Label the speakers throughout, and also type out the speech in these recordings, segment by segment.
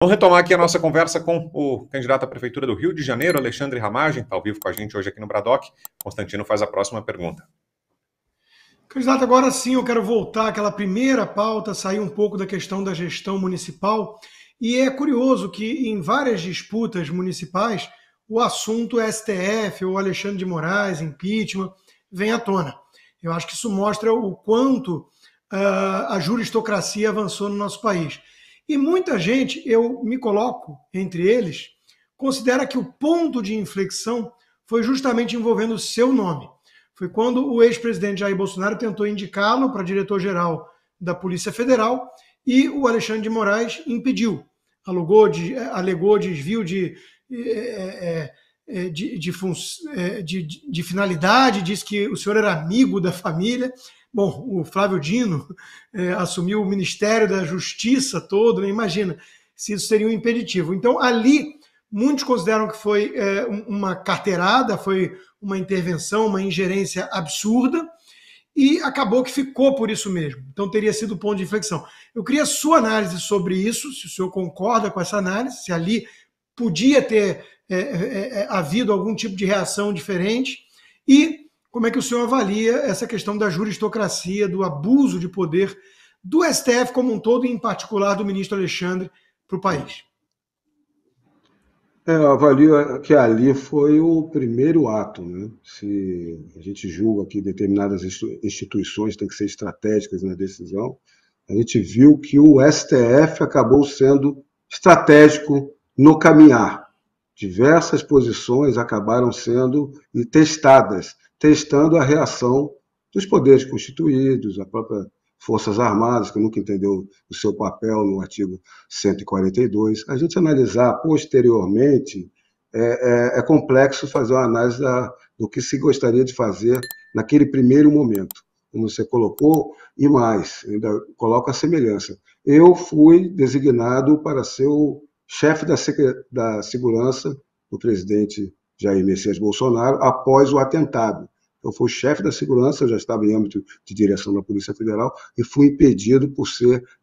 Speaker 1: Vamos retomar aqui a nossa conversa com o candidato à Prefeitura do Rio de Janeiro, Alexandre Ramagem, está ao vivo com a gente hoje aqui no Bradock. Constantino faz a próxima pergunta.
Speaker 2: Candidato, agora sim eu quero voltar àquela primeira pauta, sair um pouco da questão da gestão municipal. E é curioso que em várias disputas municipais o assunto STF ou Alexandre de Moraes, impeachment, vem à tona. Eu acho que isso mostra o quanto a juristocracia avançou no nosso país. E muita gente, eu me coloco entre eles, considera que o ponto de inflexão foi justamente envolvendo o seu nome. Foi quando o ex-presidente Jair Bolsonaro tentou indicá-lo para diretor-geral da Polícia Federal e o Alexandre de Moraes impediu. Alegou desvio de finalidade, disse que o senhor era amigo da família. Bom, o Flávio Dino assumiu o Ministério da Justiça todo, né? Imagina se isso seria um impeditivo. Então, ali, muitos consideram que foi uma carteirada, foi uma intervenção, uma ingerência absurda, e acabou que ficou por isso mesmo. Então, teria sido o ponto de inflexão. Eu queria a sua análise sobre isso, se o senhor concorda com essa análise, se ali podia ter havido algum tipo de reação diferente, e como é que o senhor avalia essa questão da juristocracia, do abuso de poder do STF como um todo, e em particular do ministro Alexandre, para o país?
Speaker 3: Eu avalio que ali foi o primeiro ato, né? Se a gente julga que determinadas instituições têm que ser estratégicas na decisão, a gente viu que o STF acabou sendo estratégico no caminhar. Diversas posições acabaram sendo testadas, testando a reação dos poderes constituídos, a própria Forças Armadas, que nunca entendeu o seu papel no artigo 142. A gente analisar posteriormente, é complexo fazer uma análise do que se gostaria de fazer naquele primeiro momento, como você colocou, e mais, ainda coloco a semelhança. Eu fui designado para ser o chefe da segurança do presidente Jair Messias Bolsonaro após o atentado. Eu fui chefe da segurança, eu já estava em âmbito de direção da Polícia Federal e fui impedido por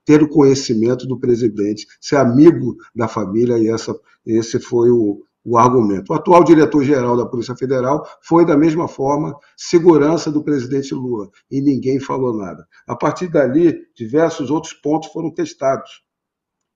Speaker 3: ter o conhecimento do presidente, ser amigo da família, e esse foi o argumento. O atual diretor-geral da Polícia Federal foi, da mesma forma, segurança do presidente Lula, e ninguém falou nada. A partir dali, diversos outros pontos foram testados.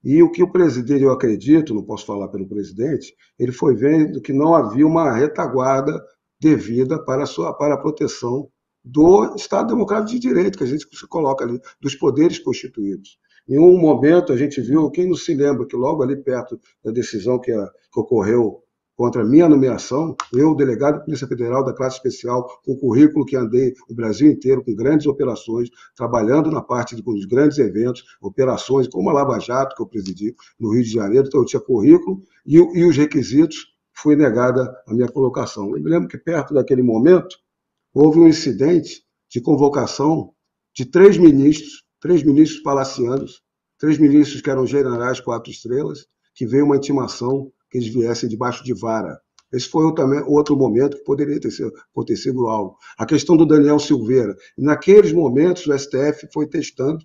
Speaker 3: E o que o presidente, eu acredito, não posso falar pelo presidente, ele foi vendo que não havia uma retaguarda devida para a proteção do Estado Democrático de Direito, que a gente se coloca ali, dos poderes constituídos. Em um momento, a gente viu, quem não se lembra, que logo ali perto da decisão que ocorreu contra a minha nomeação, eu, delegado de Polícia Federal da classe especial, com currículo que andei o Brasil inteiro, com grandes operações, trabalhando na parte dos grandes eventos, operações como a Lava Jato, que eu presidi no Rio de Janeiro, então eu tinha currículo e os requisitos, foi negada a minha colocação. Eu me lembro que perto daquele momento, houve um incidente de convocação de três ministros palacianos, 3 ministros que eram generais 4 estrelas, que veio uma intimação que eles viessem debaixo de vara. Esse foi também outro momento que poderia ter acontecido algo. A questão do Daniel Silveira. Naqueles momentos, o STF foi testando,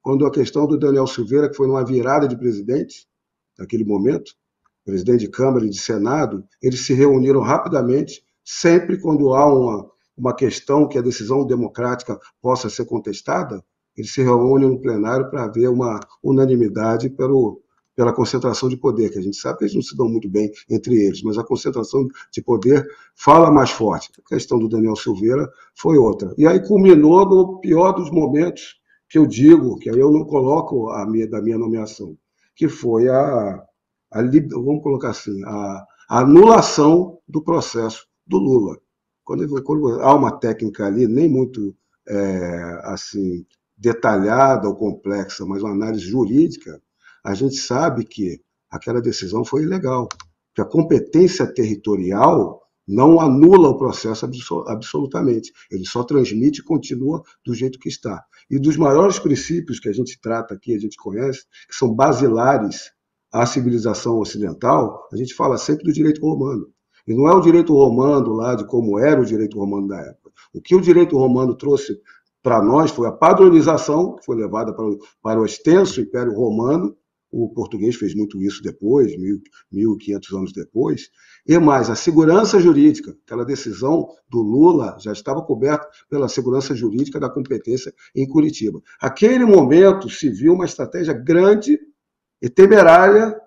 Speaker 3: quando a questão do Daniel Silveira, que foi numa virada de presidente, naquele momento, presidente de Câmara e de Senado, eles se reuniram rapidamente, sempre quando há uma questão que a decisão democrática possa ser contestada, eles se reúnem no plenário para haver uma unanimidade pela concentração de poder, que a gente sabe que eles não se dão muito bem entre eles, mas a concentração de poder fala mais forte. A questão do Daniel Silveira foi outra. E aí culminou no pior dos momentos, que eu digo, que aí eu não coloco da minha nomeação, que foi vamos colocar assim, a anulação do processo do Lula. Quando há uma técnica ali, nem muito assim detalhada ou complexa, mas uma análise jurídica, a gente sabe que aquela decisão foi ilegal, que a competência territorial não anula o processo absolutamente, ele só transmite e continua do jeito que está. E dos maiores princípios que a gente trata aqui, a gente conhece, que são basilares à civilização ocidental, a gente fala sempre do direito romano. E não é o direito romano lá de como era o direito romano da época. O que o direito romano trouxe para nós foi a padronização, que foi levada para o extenso Império Romano, o português fez muito isso depois, 1.500 anos depois, e mais, a segurança jurídica, aquela decisão do Lula já estava coberta pela segurança jurídica da competência em Curitiba. Aquele momento se viu uma estratégia grande e temerária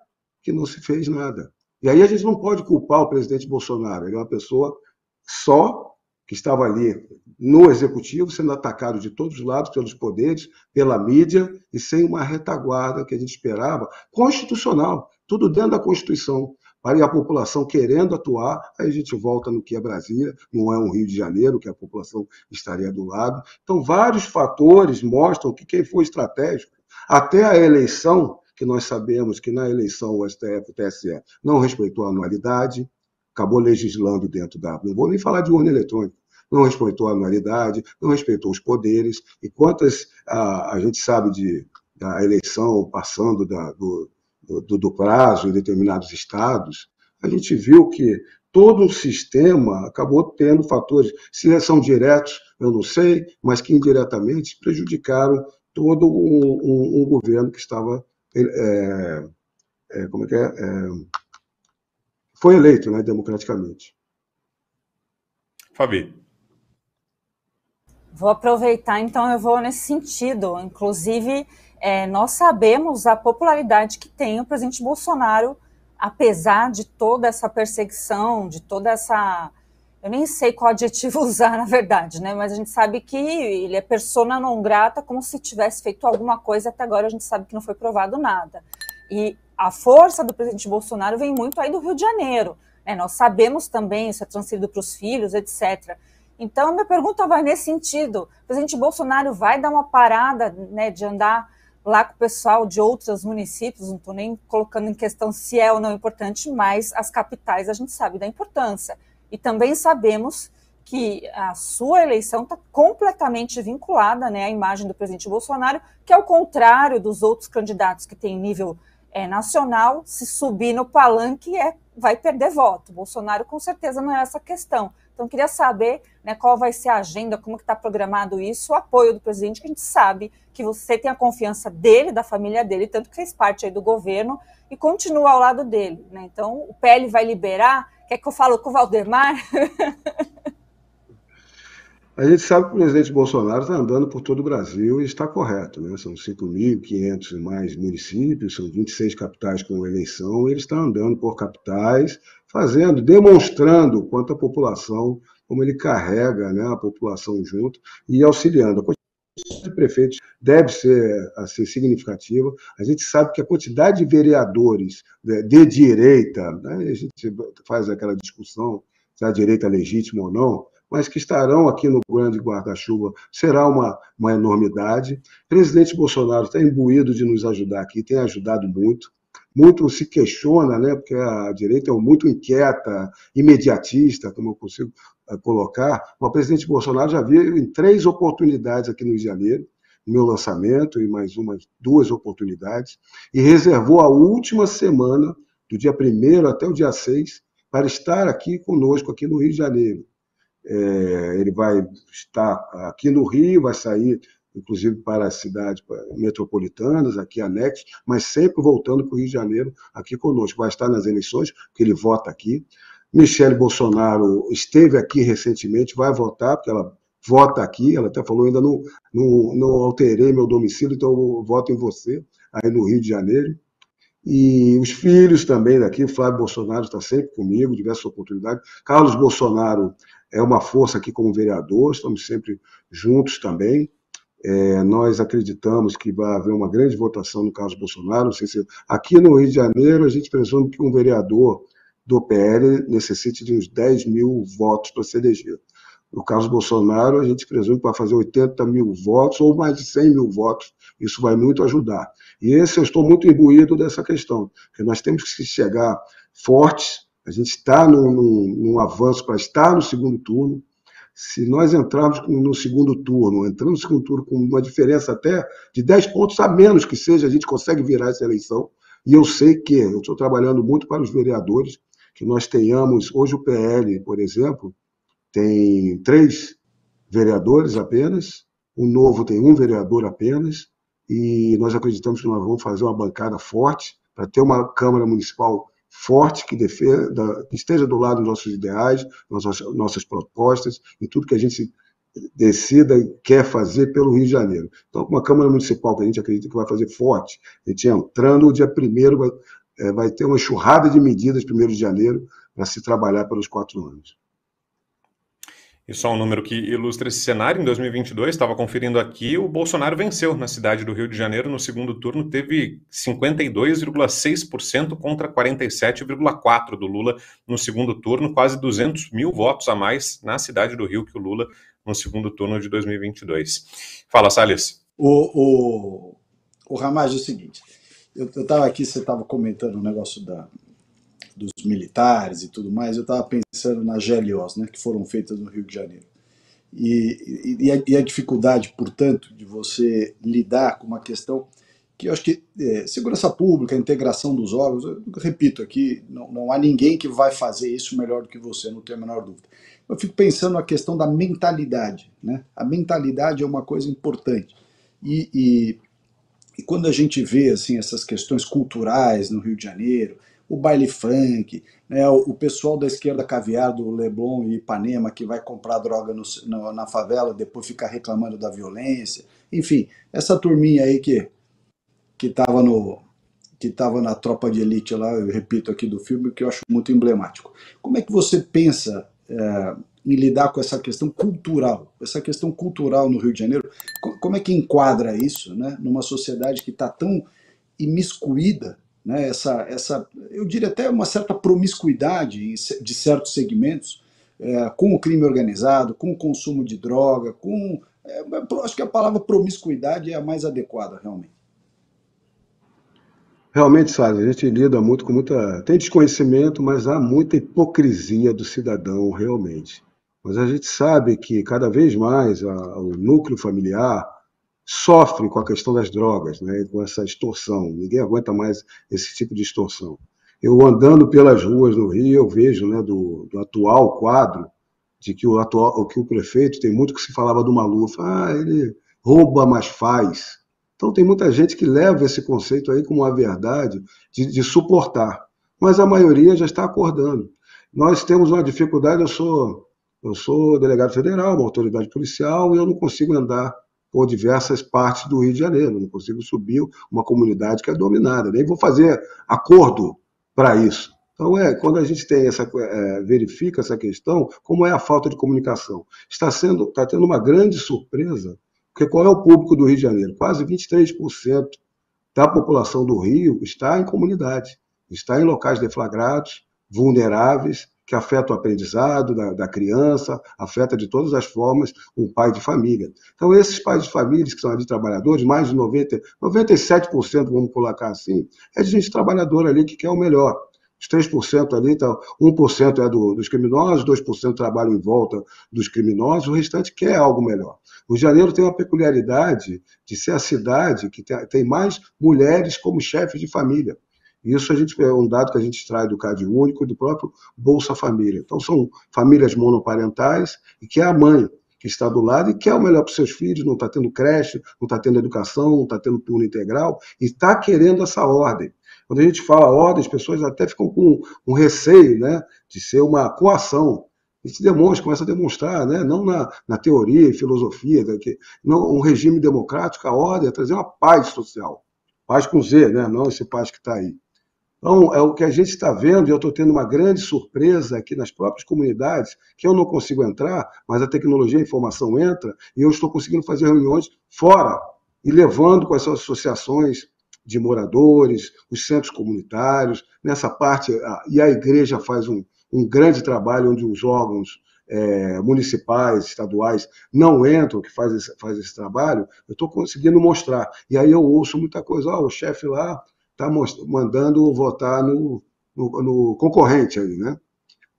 Speaker 3: que não se fez nada. E aí a gente não pode culpar o presidente Bolsonaro, ele é uma pessoa só que estava ali no executivo, sendo atacado de todos os lados pelos poderes, pela mídia, e sem uma retaguarda que a gente esperava, constitucional, tudo dentro da Constituição. Para a população querendo atuar, aí a gente volta no que é Brasília, não é um Rio de Janeiro, que a população estaria do lado. Então, vários fatores mostram que quem foi estratégico, até a eleição, que nós sabemos que na eleição o STF, o TSE, não respeitou a anualidade, acabou legislando dentro da... Não vou nem falar de urna eletrônica, não respeitou a anualidade, não respeitou os poderes, e quantas a gente sabe da eleição passando do prazo em determinados estados, a gente viu que todo um sistema acabou tendo fatores, se são diretos, eu não sei, mas que indiretamente prejudicaram todo um governo que estava... foi eleito, né, democraticamente.
Speaker 1: Fabi.
Speaker 4: Vou aproveitar, então eu vou nesse sentido. Inclusive, nós sabemos a popularidade que tem o presidente Bolsonaro, apesar de toda essa perseguição, de toda essa... Eu nem sei qual adjetivo usar, na verdade, né? Mas a gente sabe que ele é persona non grata, como se tivesse feito alguma coisa, até agora a gente sabe que não foi provado nada. E a força do presidente Bolsonaro vem muito aí do Rio de Janeiro, né? Nós sabemos também, isso é transferido para os filhos, etc. Então, minha pergunta vai nesse sentido. O presidente Bolsonaro vai dar uma parada, né, de andar lá com o pessoal de outros municípios, não estou nem colocando em questão se é ou não importante, mas as capitais a gente sabe da importância. E também sabemos que a sua eleição está completamente vinculada, né, à imagem do presidente Bolsonaro, que ao contrário dos outros candidatos que têm nível nacional, se subir no palanque vai perder voto. Bolsonaro com certeza não é essa questão. Então, queria saber, né, qual vai ser a agenda, como que está programado isso, o apoio do presidente, que a gente sabe que você tem a confiança dele, da família dele, tanto que fez parte aí do governo e continua ao lado dele, né? Então, o PL vai liberar? Quer que eu fale com o Valdemar?
Speaker 3: A gente sabe que o presidente Bolsonaro está andando por todo o Brasil e está correto, né? São 5.500 e mais municípios, são 26 capitais com eleição, e ele está andando por capitais, demonstrando quanto a população, como ele carrega, né, a população junto e auxiliando. A quantidade de prefeitos deve ser significativa. A gente sabe que a quantidade de vereadores de direita, né, a gente faz aquela discussão se a direita é legítima ou não, mas que estarão aqui no grande guarda-chuva, será uma enormidade. O presidente Bolsonaro está imbuído de nos ajudar aqui, tem ajudado muito. Muito se questiona, né, porque a direita é muito inquieta, imediatista, como eu consigo colocar. O presidente Bolsonaro já veio em 3 oportunidades aqui no Rio de Janeiro, no meu lançamento, e mais 2 oportunidades, e reservou a última semana, do dia 1º até o dia 6, para estar aqui conosco, aqui no Rio de Janeiro. Ele vai estar aqui no Rio, vai sair, inclusive, para as cidades metropolitanas, aqui anexas, mas sempre voltando para o Rio de Janeiro, aqui conosco. Vai estar nas eleições, porque ele vota aqui. Michele Bolsonaro esteve aqui recentemente, vai votar, porque ela vota aqui, ela até falou, ainda não alterei meu domicílio, então eu voto em você, aí no Rio de Janeiro. E os filhos também daqui, Flávio Bolsonaro está sempre comigo, diversas oportunidades. Carlos Bolsonaro é uma força aqui como vereador, estamos sempre juntos também. Nós acreditamos que vai haver uma grande votação no Carlos Bolsonaro. Não sei se... Aqui no Rio de Janeiro, a gente presume que um vereador do PL necessite de uns 10 mil votos para se eleger. No Carlos Bolsonaro, a gente presume que vai fazer 80 mil votos ou mais de 100 mil votos. Isso vai muito ajudar. E eu estou muito imbuído dessa questão, porque nós temos que chegar fortes, a gente está num avanço para estar no segundo turno. Se nós entrarmos no segundo turno com uma diferença até de 10 pontos a menos que seja, a gente consegue virar essa eleição. E eu sei que eu estou trabalhando muito para os vereadores, que nós tenhamos, hoje o PL, por exemplo, tem 3 vereadores apenas, o Novo tem 1 vereador apenas, e nós acreditamos que nós vamos fazer uma bancada forte para ter uma Câmara Municipal forte, que defenda, que esteja do lado dos nossos ideais, nossas propostas, em tudo que a gente decida e quer fazer pelo Rio de Janeiro. Então, uma Câmara Municipal que a gente acredita que vai fazer forte, a gente entrando, o dia 1º vai ter uma enxurrada de medidas, 1º de janeiro, para se trabalhar pelos 4 anos.
Speaker 1: E só um número que ilustra esse cenário, em 2022, estava conferindo aqui, o Bolsonaro venceu na cidade do Rio de Janeiro, no segundo turno teve 52,6% contra 47,4% do Lula no segundo turno, quase 200 mil votos a mais na cidade do Rio que o Lula no segundo turno de 2022. Fala, Salles.
Speaker 5: O Ramagem, é o seguinte, eu estava aqui, você estava comentando o negócio dos militares e tudo mais, eu estava pensando nas GLOs, né, que foram feitas no Rio de Janeiro. E a dificuldade, portanto, de você lidar com uma questão que eu acho que segurança pública, integração dos órgãos, eu repito aqui, não há ninguém que vai fazer isso melhor do que você, não tenho a menor dúvida. Eu fico pensando na questão da mentalidade, né? A mentalidade é uma coisa importante. E quando a gente vê assim, essas questões culturais no Rio de Janeiro, o baile funk, né, o pessoal da esquerda caviar do Leblon e Ipanema que vai comprar droga na favela, depois ficar reclamando da violência, enfim, essa turminha aí que estava na tropa de elite lá, eu repito aqui do filme, que eu acho muito emblemático. Como é que você pensa em lidar com essa questão cultural no Rio de Janeiro? Como é que enquadra isso, né, numa sociedade que está tão imiscuída, né, eu diria até uma certa promiscuidade de certos segmentos, com o crime organizado, com o consumo de droga, acho que a palavra promiscuidade é a mais adequada, realmente.
Speaker 3: Realmente, sabe, a gente lida muito com tem desconhecimento, mas há muita hipocrisia do cidadão, realmente. Mas a gente sabe que cada vez mais o núcleo familiar sofre com a questão das drogas, né, com essa extorsão. Ninguém aguenta mais esse tipo de extorsão. Eu andando pelas ruas do Rio, eu vejo, né, do atual quadro, de que o prefeito, tem muito que se falava do Maluf, ele rouba, mas faz. Então tem muita gente que leva esse conceito aí como uma verdade de suportar, mas a maioria já está acordando. Nós temos uma dificuldade, eu sou delegado federal, uma autoridade policial, e eu não consigo andar por diversas partes do Rio de Janeiro, não consigo subir uma comunidade que é dominada, nem vou fazer acordo para isso. Então, quando a gente tem verifica essa questão, como é a falta de comunicação? Está tendo uma grande surpresa, porque qual é o público do Rio de Janeiro? Quase 23% da população do Rio está em comunidade, está em locais deflagrados, vulneráveis, que afeta o aprendizado da criança, afeta de todas as formas um pai de família. Então, esses pais de família, que são ali trabalhadores, mais de 97%, vamos colocar assim, é de gente trabalhadora ali que quer o melhor. Os 3% ali, 1% é dos criminosos, 2% trabalham em volta dos criminosos, o restante quer algo melhor. O Rio de Janeiro tem uma peculiaridade de ser a cidade que tem mais mulheres como chefes de família. Isso é um dado que a gente extrai do Cade Único e do próprio Bolsa Família. Então, são famílias monoparentais e que é a mãe que está do lado e quer o melhor para os seus filhos, não está tendo creche, não está tendo educação, não está tendo turno integral e está querendo essa ordem. Quando a gente fala ordem, as pessoas até ficam com um receio, né, de ser uma coação. A gente começa a demonstrar, né, não na teoria e filosofia, um regime democrático, a ordem é trazer uma paz social. Paz com Z, né, não esse paz que está aí. Então, é o que a gente está vendo, e eu estou tendo uma grande surpresa aqui nas próprias comunidades, que eu não consigo entrar, mas a tecnologia e a informação entra, e eu estou conseguindo fazer reuniões fora, e levando com essas associações de moradores, os centros comunitários, nessa parte, e a igreja faz um grande trabalho onde os órgãos municipais, estaduais, não entram, que faz esse trabalho, eu estou conseguindo mostrar. E aí eu ouço muita coisa, o chefe lá está mandando votar no concorrente aí, né?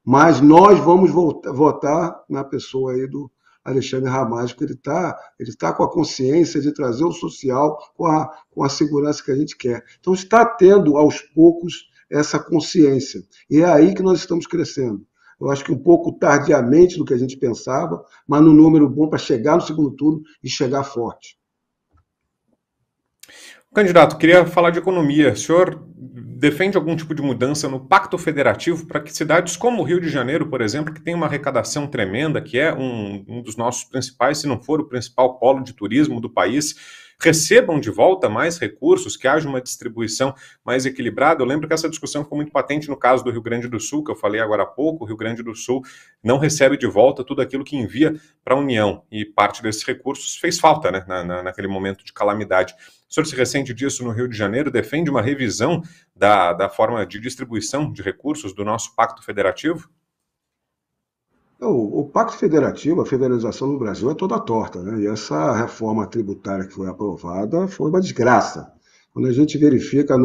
Speaker 3: Mas nós vamos votar na pessoa aí do Alexandre Ramagem, porque ele tá com a consciência de trazer o social com a segurança que a gente quer. Então está tendo, aos poucos, essa consciência. E é aí que nós estamos crescendo. Eu acho que um pouco tardiamente do que a gente pensava, mas num número bom para chegar no segundo turno e chegar forte.
Speaker 1: Candidato, queria falar de economia. O senhor defende algum tipo de mudança no Pacto Federativo para que cidades como o Rio de Janeiro, por exemplo, que tem uma arrecadação tremenda, que é um dos nossos principais, se não for o principal polo de turismo do país, recebam de volta mais recursos, que haja uma distribuição mais equilibrada? Eu lembro que essa discussão ficou muito patente no caso do Rio Grande do Sul, que eu falei agora há pouco. O Rio Grande do Sul não recebe de volta tudo aquilo que envia para a União, e parte desses recursos fez falta, né, naquele momento de calamidade. O senhor se ressente disso no Rio de Janeiro? Defende uma revisão da forma de distribuição de recursos do nosso Pacto Federativo?
Speaker 3: O Pacto Federativo, a federalização no Brasil é toda torta, né? E essa reforma tributária que foi aprovada foi uma desgraça. Quando a gente verifica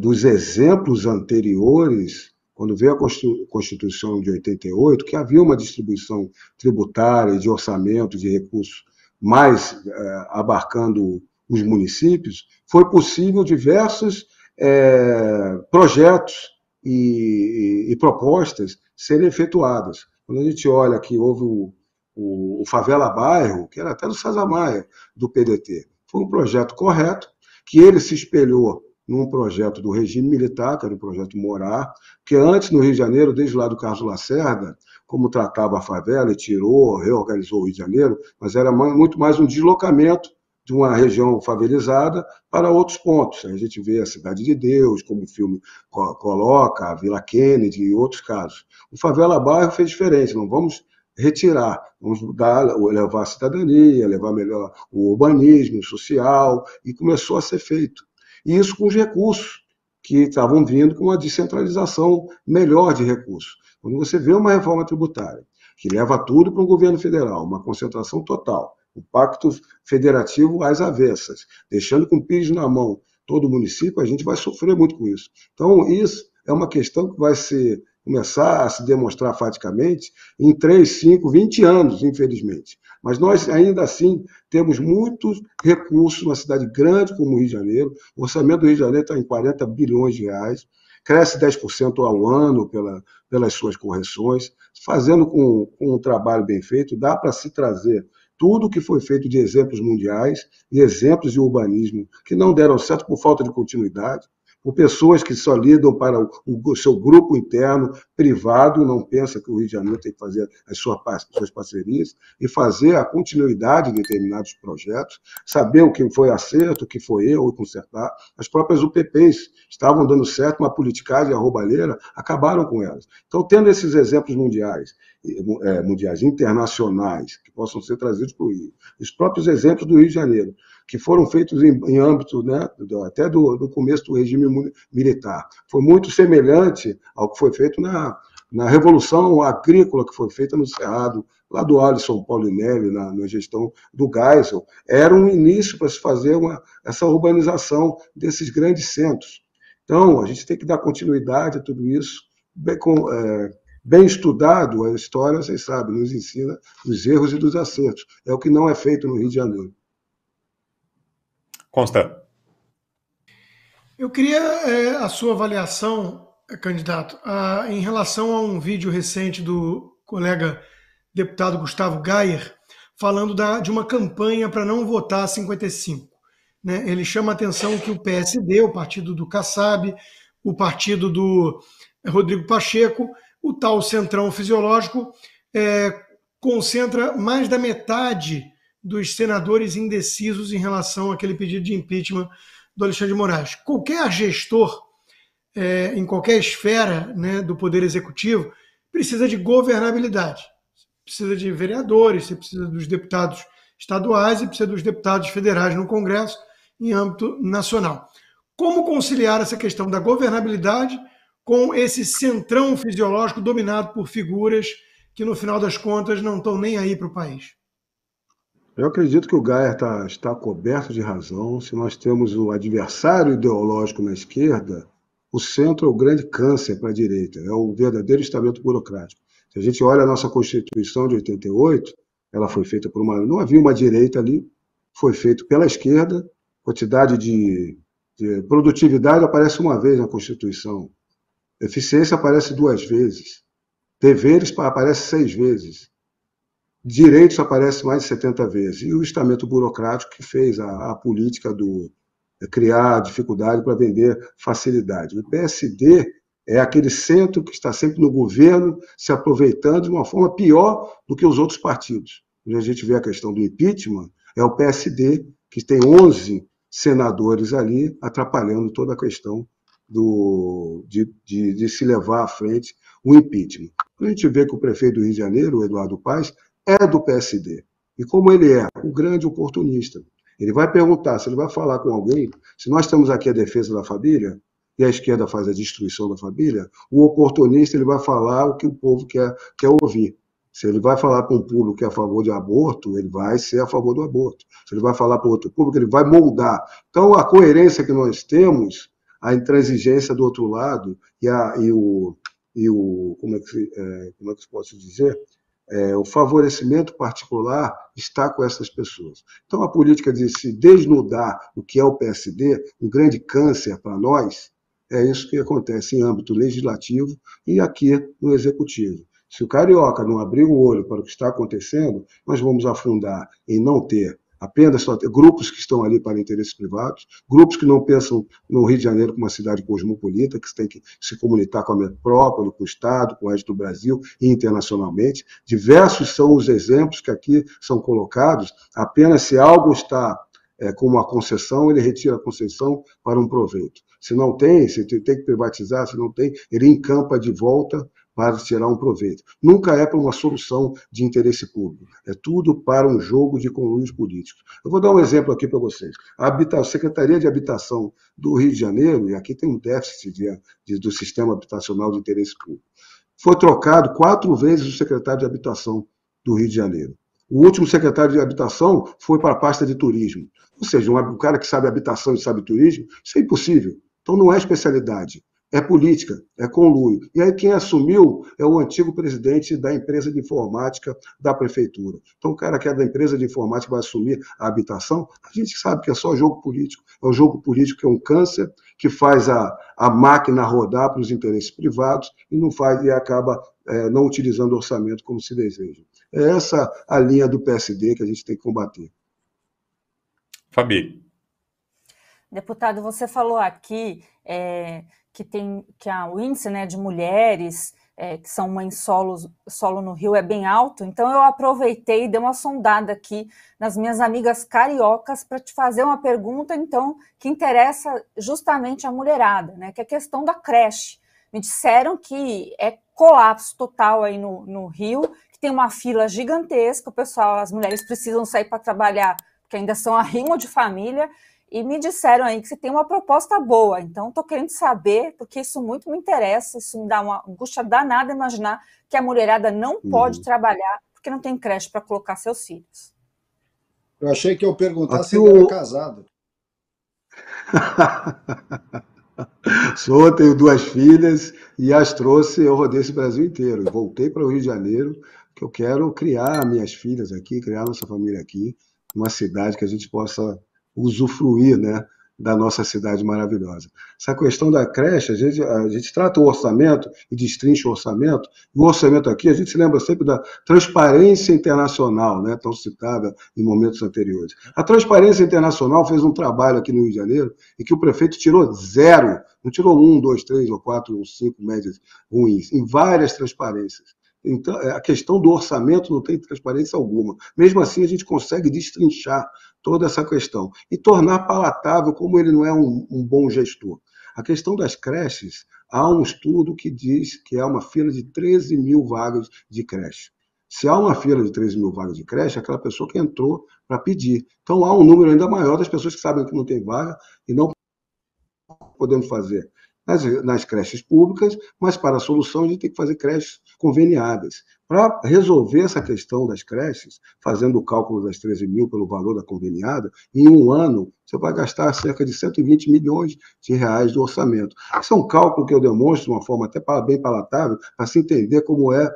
Speaker 3: dos exemplos anteriores, quando veio a Constituição de 88, que havia uma distribuição tributária, de orçamento, de recursos mais abarcando os municípios, foi possível diversos projetos e propostas serem efetuadas. Quando a gente olha que houve o Favela Bairro, que era até do César Maia, do PDT, foi um projeto correto, que ele se espelhou num projeto do regime militar, que era o projeto Morar, que antes, no Rio de Janeiro, desde lá do Carlos Lacerda, como tratava a favela e tirou, reorganizou o Rio de Janeiro, mas era muito mais um deslocamento de uma região favelizada para outros pontos. A gente vê a Cidade de Deus, como o filme coloca, a Vila Kennedy e outros casos. O Favela Bairro fez diferente, não vamos retirar, vamos levar a cidadania, levar melhor o urbanismo social, e começou a ser feito. E isso com os recursos que estavam vindo, com uma descentralização melhor de recursos. Quando você vê uma reforma tributária que leva tudo para o governo federal, uma concentração total, o Pacto Federativo às avessas, deixando com o pires na mão todo o município, a gente vai sofrer muito com isso. Então, isso é uma questão que vai começar a se demonstrar faticamente em 3, 5, 20 anos, infelizmente. Mas nós, ainda assim, temos muitos recursos numa cidade grande como o Rio de Janeiro. O orçamento do Rio de Janeiro está em 40 bilhões de reais, cresce 10% ao ano pelas suas correções. Fazendo com um trabalho bem feito, dá para se trazer tudo que foi feito de exemplos mundiais e exemplos de urbanismo que não deram certo por falta de continuidade, por pessoas que só lidam para o seu grupo interno, privado, não pensa que o Rio de Janeiro tem que fazer as suas parcerias e fazer a continuidade de determinados projetos, saber o que foi acerto, o que foi erro e consertar. As próprias UPPs estavam dando certo, uma politicagem arrobalheira, acabaram com elas. Então, tendo esses exemplos mundiais, internacionais, que possam ser trazidos para o Rio, os próprios exemplos do Rio de Janeiro, que foram feitos em âmbito, né, até do começo do regime militar. Foi muito semelhante ao que foi feito na Revolução Agrícola, que foi feita no Cerrado, lá do Alisson Paulinelli, na gestão do Geisel. Era um início para se fazer essa urbanização desses grandes centros. Então, a gente tem que dar continuidade a tudo isso, bem estudado. A história, vocês sabem, nos ensina os erros e dos acertos. É o que não é feito no Rio de Janeiro.
Speaker 1: Consta.
Speaker 2: Eu queria a sua avaliação, candidato, em relação a um vídeo recente do colega deputado Gustavo Gayer, falando de uma campanha para não votar 55. Né? Ele chama a atenção que o PSD, o partido do Kassab, o partido do Rodrigo Pacheco, o tal centrão fisiológico, concentra mais da metade dos senadores indecisos em relação àquele pedido de impeachment do Alexandre de Moraes. Qualquer gestor, em qualquer esfera, né, do Poder Executivo, precisa de governabilidade. Precisa de vereadores, você precisa dos deputados estaduais e precisa dos deputados federais no Congresso em âmbito nacional. Como conciliar essa questão da governabilidade com esse centrão fisiológico dominado por figuras que, no final das contas, não estão nem aí para o país?
Speaker 3: Eu acredito que o Gayer está coberto de razão. Se nós temos o adversário ideológico na esquerda, o centro é o grande câncer para a direita, é o verdadeiro estamento burocrático. Se a gente olha a nossa Constituição de 88, ela foi feita por não havia uma direita ali, foi feito pela esquerda, quantidade de produtividade aparece uma vez na Constituição, eficiência aparece 2 vezes, deveres aparece 6 vezes, direitos aparece mais de 70 vezes. E o estamento burocrático que fez a política criar dificuldade para vender facilidade. O PSD é aquele centro que está sempre no governo, se aproveitando de uma forma pior do que os outros partidos. Quando a gente vê a questão do impeachment, é o PSD, que tem 11 senadores ali, atrapalhando toda a questão de se levar à frente o impeachment. A gente vê que o prefeito do Rio de Janeiro, o Eduardo Paes, é do PSD. E como ele é um grande oportunista, ele vai perguntar, se ele vai falar com alguém, se nós temos aqui a defesa da família, e a esquerda faz a destruição da família, o oportunista ele vai falar o que o povo quer ouvir. Se ele vai falar para um público que é a favor de aborto, ele vai ser a favor do aborto. Se ele vai falar para outro público, ele vai moldar. Então, a coerência que nós temos, a intransigência do outro lado como é que se pode dizer? O favorecimento particular está com essas pessoas. Então, a política de se desnudar o que é o PSD, um grande câncer para nós, é isso que acontece em âmbito legislativo e aqui no executivo. Se o carioca não abrir o olho para o que está acontecendo, nós vamos afundar em não ter apenas só ter grupos que estão ali para interesses privados, grupos que não pensam no Rio de Janeiro como uma cidade cosmopolita, que tem que se comunicar com a metrópole, com o Estado, com o resto do Brasil e internacionalmente. Diversos são os exemplos que aqui são colocados, apenas se algo está com uma concessão, ele retira a concessão para um proveito. Se não tem, se tem que privatizar, se não tem, ele encampa de volta para tirar um proveito. Nunca é para uma solução de interesse público. É tudo para um jogo de conluios políticos. Eu vou dar um exemplo aqui para vocês. A Secretaria de Habitação do Rio de Janeiro, e aqui tem um déficit do sistema habitacional de interesse público, foi trocado 4 vezes o secretário de Habitação do Rio de Janeiro. O último secretário de Habitação foi para a pasta de turismo. Ou seja, um cara que sabe habitação e sabe turismo, isso é impossível. Então não é especialidade. É política, é conluio. E aí quem assumiu é o antigo presidente da empresa de informática da prefeitura. Então o cara que é da empresa de informática vai assumir a habitação, a gente sabe que é só jogo político. É um jogo político que é um câncer, que faz a máquina rodar para os interesses privados e acaba não utilizando o orçamento como se deseja. É essa a linha do PSD que a gente tem que combater.
Speaker 1: Fabi.
Speaker 4: Deputado, você falou aqui que o índice, né, de mulheres que são mães solo no Rio é bem alto, então eu aproveitei e dei uma sondada aqui nas minhas amigas cariocas para te fazer uma pergunta, então, que interessa justamente a mulherada, né, que é a questão da creche. Me disseram que é colapso total aí no Rio, que tem uma fila gigantesca, as mulheres precisam sair para trabalhar, porque ainda são arrimo de família, e me disseram aí que você tem uma proposta boa, então estou querendo saber, porque isso muito me interessa, isso me dá uma angústia danada imaginar que a mulherada não pode trabalhar porque não tem creche para colocar seus filhos.
Speaker 5: Eu achei que eu perguntar se ele era casado.
Speaker 3: Tenho 2 filhas e as trouxe, eu rodei esse Brasil inteiro. Voltei para o Rio de Janeiro, que eu quero criar minhas filhas aqui, criar nossa família aqui, numa cidade que a gente possa usufruir, né, da nossa cidade maravilhosa. Essa questão da creche, a gente trata o orçamento e destrincha o orçamento. O orçamento aqui, a gente se lembra sempre da transparência internacional, né, tão citada em momentos anteriores. A transparência internacional fez um trabalho aqui no Rio de Janeiro e que o prefeito tirou 0, não tirou 1, 2, 3 ou 4 ou 5 médias ruins, em várias transparências. Então, a questão do orçamento não tem transparência alguma. Mesmo assim, a gente consegue destrinchar toda essa questão e tornar palatável como ele não é um bom gestor. A questão das creches, há um estudo que diz que há uma fila de 13 mil vagas de creche. Se há uma fila de 13 mil vagas de creche, é aquela pessoa que entrou para pedir. Então, há um número ainda maior das pessoas que sabem que não tem vaga e não podemos fazer nas creches públicas, mas para a solução a gente tem que fazer creches conveniadas. Para resolver essa questão das creches, fazendo o cálculo das 13 mil pelo valor da conveniada, em um ano você vai gastar cerca de 120 milhões de reais do orçamento. Esse é um cálculo que eu demonstro de uma forma até bem palatável, para se entender como é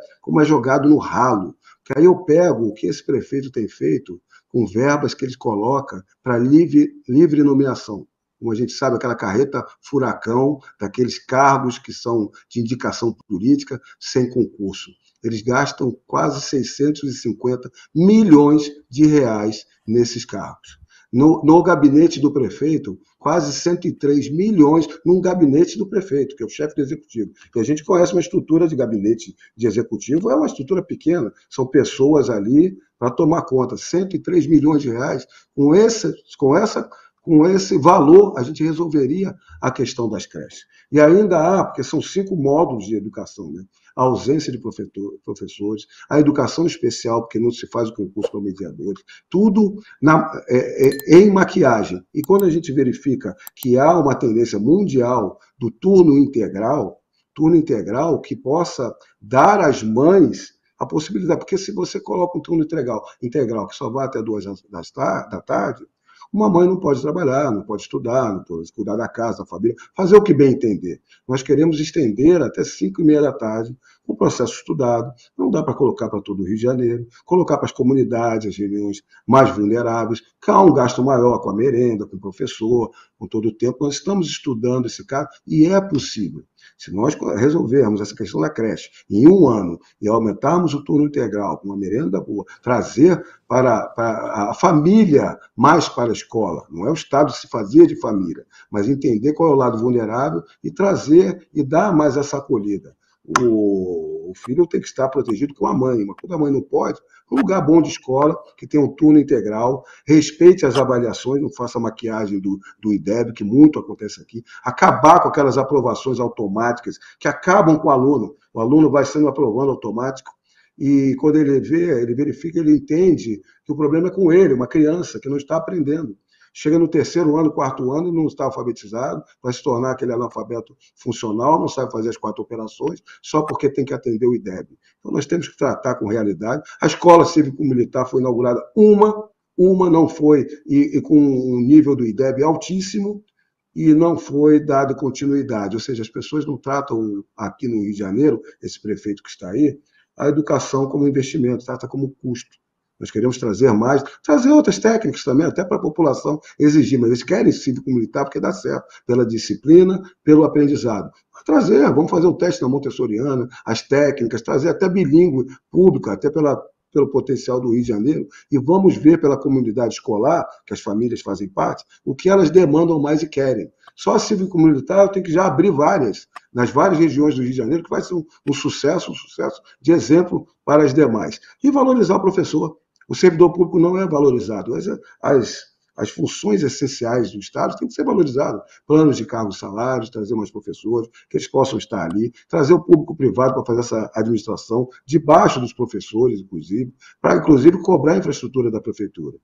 Speaker 3: jogado no ralo. Que aí eu pego o que esse prefeito tem feito com verbas que ele coloca para livre nomeação. Como a gente sabe, aquela carreta furacão, daqueles cargos que são de indicação política, sem concurso. Eles gastam quase 650 milhões de reais nesses cargos. No gabinete do prefeito, quase 103 milhões num gabinete do prefeito, que é o chefe do executivo. E a gente conhece uma estrutura de gabinete de executivo, é uma estrutura pequena, são pessoas ali para tomar conta. 103 milhões de reais, com esse valor, a gente resolveria a questão das creches. E ainda há, porque são 5 módulos de educação, né? A ausência de professores, a educação especial, porque não se faz o concurso para mediadores, tudo em maquiagem. E quando a gente verifica que há uma tendência mundial do turno integral que possa dar às mães a possibilidade, porque se você coloca um turno integral que só vai até 2 da tarde, uma mãe não pode trabalhar, não pode estudar, não pode cuidar da casa, da família, fazer o que bem entender. Nós queremos estender até 5h30 da tarde, com o processo estudado. Não dá para colocar para todo o Rio de Janeiro, colocar para as comunidades, as regiões mais vulneráveis, que há um gasto maior com a merenda, com o professor, com todo o tempo. Nós estamos estudando esse caso e é possível. Se nós resolvermos essa questão da creche em 1 ano e aumentarmos o turno integral com uma merenda boa, trazer para a família mais para a escola, não é o Estado se fazer de família, mas entender qual é o lado vulnerável e trazer e dar mais essa acolhida. O filho tem que estar protegido com a mãe, mas quando a mãe não pode, um lugar bom de escola, que tem um turno integral, respeite as avaliações, não faça maquiagem do IDEB, que muito acontece aqui, acabar com aquelas aprovações automáticas que acabam com o aluno vai sendo aprovando automático, e quando ele vê, ele verifica, ele entende que o problema é com ele, uma criança que não está aprendendo. Chega no 3º ano, 4º ano, não está alfabetizado, vai se tornar aquele analfabeto funcional, não sabe fazer as 4 operações, só porque tem que atender o IDEB. Então nós temos que tratar com realidade. A escola cívico-militar foi inaugurada uma não foi, e com um nível do IDEB altíssimo, e não foi dada continuidade. Ou seja, as pessoas não tratam aqui no Rio de Janeiro, esse prefeito que está aí, a educação como investimento, trata como custo. Nós queremos trazer mais, trazer outras técnicas também, até para a população exigir, mas eles querem cívico-militar porque dá certo, pela disciplina, pelo aprendizado. Trazer, vamos fazer um teste na Montessoriana, as técnicas, trazer até bilíngue público, até pelo potencial do Rio de Janeiro, e vamos ver pela comunidade escolar, que as famílias fazem parte, o que elas demandam mais e querem. Só a cívico-militar eu tenho que já abrir nas várias regiões do Rio de Janeiro, que vai ser um sucesso de exemplo para as demais. E valorizar o professor. O servidor público não é valorizado. As funções essenciais do Estado têm que ser valorizadas. Planos de cargos e salários, trazer mais professores, que eles possam estar ali, trazer o público privado para fazer essa administração debaixo dos professores, inclusive, para, inclusive, cobrar a infraestrutura da prefeitura.